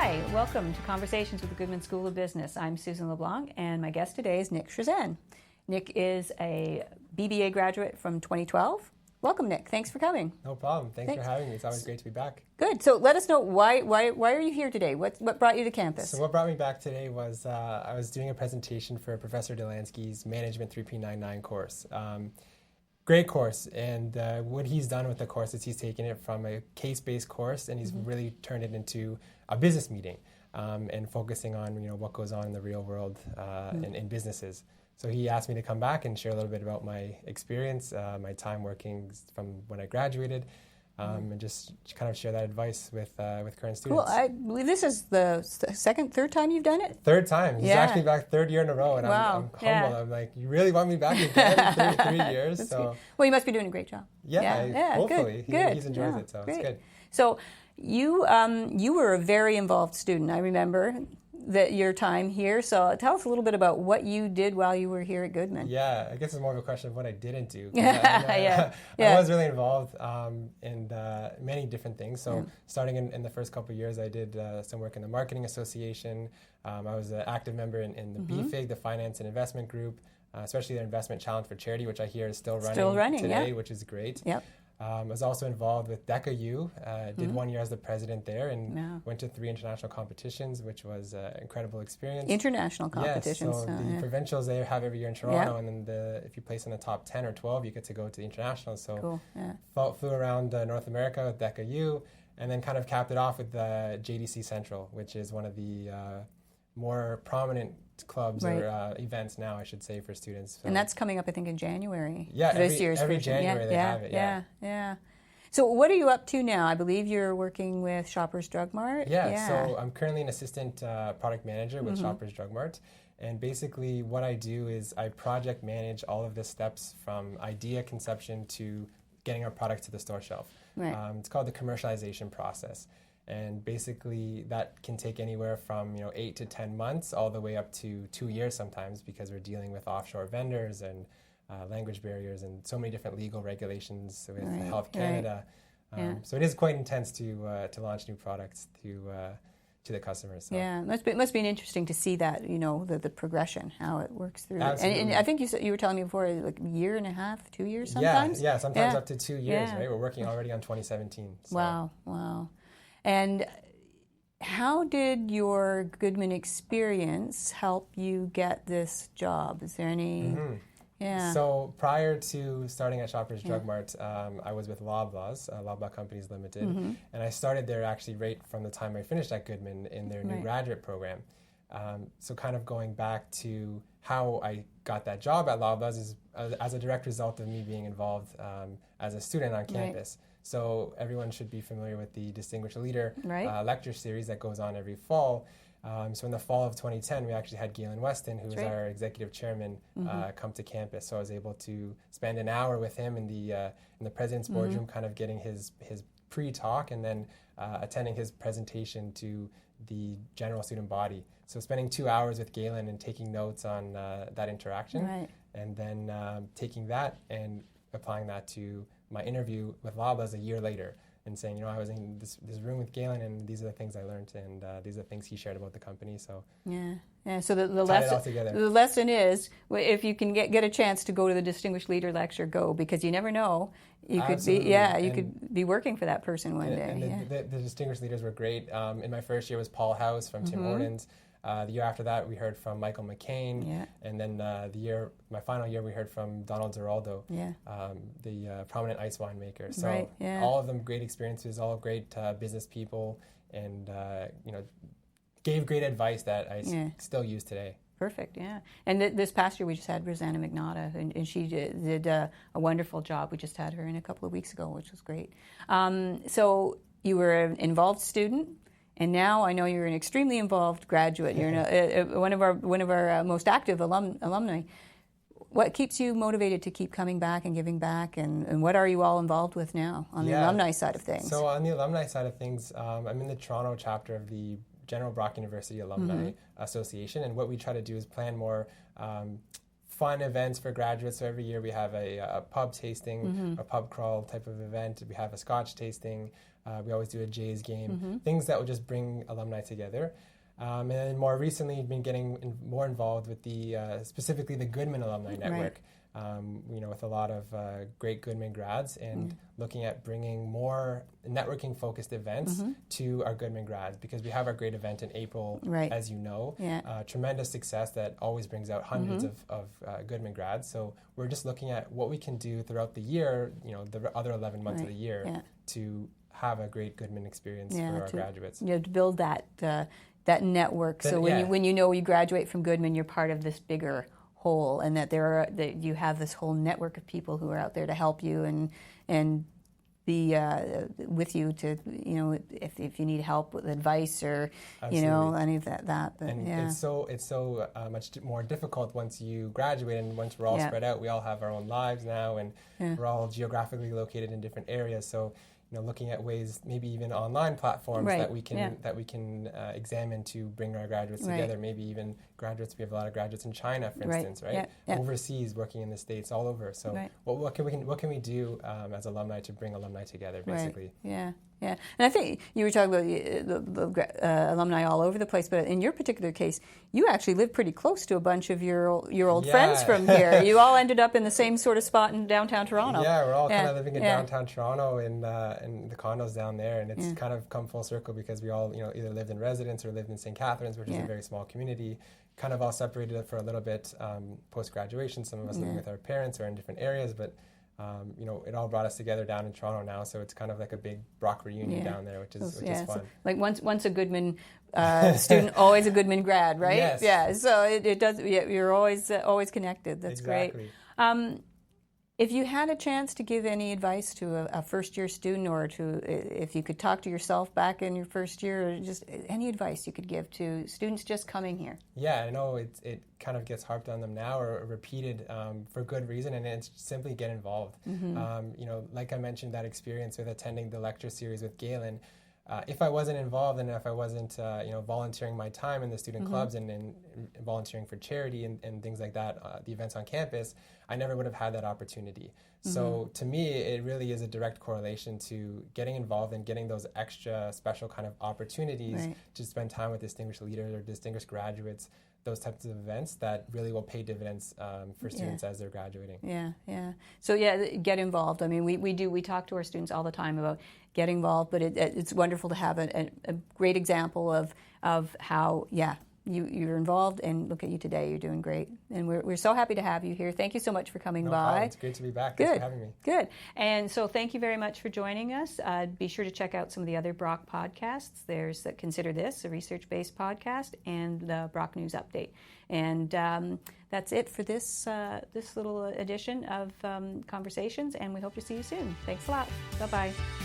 Hi, welcome to Conversations with the Goodman School of Business. I'm Susan LeBlanc, and my guest today is Nick Chrzan. Nick is a BBA graduate from 2012. Welcome, Nick. Thanks for coming. No problem. Thanks for having me. It's always great to be back. Good. So let us know why are you here today? What brought you to campus? So what brought me back today was I was doing a presentation for Professor Delansky's Management 3P99 course. Great course, and what he's done with the course is he's taken it from a case-based course and he's really turned it into a business meeting and focusing on what goes on in the real world in businesses. So he asked me to come back and share a little bit about my experience, my time working from when I graduated, and just kind of share that advice with current students. Cool. I believe this is the third time you've done it? Third time. He's actually back third year in a row, and I'm humble. Yeah. I'm like, you really want me back again? three years? That's so good. Well, you must be doing a great job. Yeah, hopefully. Good. He enjoys it, so great. It's good. So you were a very involved student. I remember your time here. So tell us a little bit about what you did while you were here at Goodman. Yeah, I guess it's more of a question of what I didn't do. I was really involved in many different things. So starting in the first couple of years, I did some work in the Marketing Association. I was an active member in the BFIG, the Finance and Investment Group, especially their Investment Challenge for Charity, which I hear is still running today, which is great. Yep. I was also involved with DECA U, did 1 year as the president there, and went to 3 international competitions, which was an incredible experience. International competitions. Yes, so the provincials they have every year in Toronto, and then if you place in the top 10 or 12, you get to go to the internationals. So flew around North America with DECA U, and then kind of capped it off with the JDC Central, which is one of the more prominent clubs or events now, I should say, for students. So. And that's coming up, I think, in January. Yeah, this year's every version. January they have it. Yeah. So what are you up to now? I believe you're working with Shoppers Drug Mart. Yeah. So I'm currently an assistant product manager with Shoppers Drug Mart. And basically what I do is I project manage all of the steps from idea conception to getting our product to the store shelf. Right. It's called the commercialization process. And basically that can take anywhere from 8 to 10 months all the way up to 2 years sometimes, because we're dealing with offshore vendors and language barriers and so many different legal regulations with Health Canada. So it is quite intense to launch new products to the customers. So. Yeah, it must be interesting to see that, the progression, how it works through. Absolutely. And I think you were telling me before, like a year and a half, 2 years sometimes? Yeah, sometimes up to 2 years, right? We're working already on 2017. So. Wow. And how did your Goodman experience help you get this job? Is there any... So prior to starting at Shoppers Drug Mart, I was with Loblaw Companies Limited, and I started there actually right from the time I finished at Goodman in their new graduate program. So kind of going back to how I got that job at Loblaws is as a direct result of me being involved as a student on campus. So everyone should be familiar with the Distinguished Leader lecture series that goes on every fall. So in the fall of 2010, we actually had Galen Weston, who was our executive chairman, come to campus. So I was able to spend an hour with him in the president's boardroom, kind of getting his pre-talk and then attending his presentation to the general student body. So spending 2 hours with Galen and taking notes on that interaction, and then taking that and applying that to my interview with Loblaws a year later, and saying, I was in this room with Galen, and these are the things I learned, and these are the things he shared about the company. So So the lesson is, if you can get a chance to go to the Distinguished Leader lecture, go, because you never know. You could be working for that person one day. And the Distinguished Leaders were great. In my first year was Paul House from Tim Hortons. The year after that, we heard from Michael McCain, and then my final year, we heard from Donald Zeraldo, the prominent ice winemaker. So all of them great experiences, all great business people, and gave great advice that I still use today. Perfect, yeah. And this past year, we just had Rosanna McNaughta, and she did a wonderful job. We just had her in a couple of weeks ago, which was great. So you were an involved student. And now I know you're an extremely involved graduate. You're one of our most active alumni. What keeps you motivated to keep coming back and giving back, and what are you all involved with now on the alumni side of things? So on the alumni side of things, I'm in the Toronto chapter of the General Brock University Alumni Association, and what we try to do is plan more fun events for graduates. So every year we have a pub tasting, a pub crawl type of event. We have a Scotch tasting. We always do a Jays game. Things that will just bring alumni together. And then more recently, been getting more involved with specifically the Goodman Alumni Network. With a lot of great Goodman grads, and looking at bringing more networking-focused events to our Goodman grads, because we have our great event in April, as you know. Tremendous success that always brings out hundreds of Goodman grads. So we're just looking at what we can do throughout the year, the other 11 months of the year, to have a great Goodman experience for our graduates. To build that network. So when you graduate from Goodman, you're part of this bigger whole, and that that you have this whole network of people who are out there to help you and be with you to if you need help with advice or any of that. But, and it's so much more difficult once you graduate, and once we're all spread out. We all have our own lives now, and we're all geographically located in different areas. So looking at ways, maybe even online platforms that we can examine to bring our graduates together. Maybe even graduates. We have a lot of graduates in China, for instance, overseas, working in the States, all over. So what can we do as alumni to bring alumni together, basically? Yeah, and I think you were talking about the alumni all over the place, but in your particular case, you actually live pretty close to a bunch of your old friends from here. You all ended up in the same sort of spot in downtown Toronto. Yeah, we're all kind of living in downtown Toronto in the condos down there, and it's kind of come full circle because we all either lived in residence or lived in St. Catharines, which is a very small community. Kind of all separated for a little bit post-graduation. Some of us living with our parents or in different areas, but it all brought us together down in Toronto now, so it's kind of like a big Brock reunion down there, which is fun. So like once a Goodman student, always a Goodman grad, right? Yes. Yeah. So it does. You're always connected. That's exactly great. If you had a chance to give any advice to a first-year student, or if you could talk to yourself back in your first year, or just any advice you could give to students just coming here? Yeah, I know it kind of gets harped on them now or repeated for good reason, and it's simply get involved. Like I mentioned, that experience with attending the lecture series with Galen, if I wasn't involved and if I wasn't volunteering my time in the student clubs and volunteering for charity and things like that, the events on campus, I never would have had that opportunity. So to me, it really is a direct correlation to getting involved and getting those extra special kind of opportunities to spend time with distinguished leaders or distinguished graduates, those types of events that really will pay dividends for students as they're graduating. Yeah. So get involved. I mean, we talk to our students all the time about getting involved, but it's wonderful to have a great example of how you're involved, and look at you today. You're doing great, and we're so happy to have you here. Thank you so much for coming by. Problem. It's great to be back. Thanks for having me. Good. And so thank you very much for joining us. Be sure to check out some of the other Brock podcasts. There's Consider This, a research-based podcast, and the Brock News Update. And that's it for this little edition of Conversations, and we hope to see you soon. Thanks a lot. Bye-bye.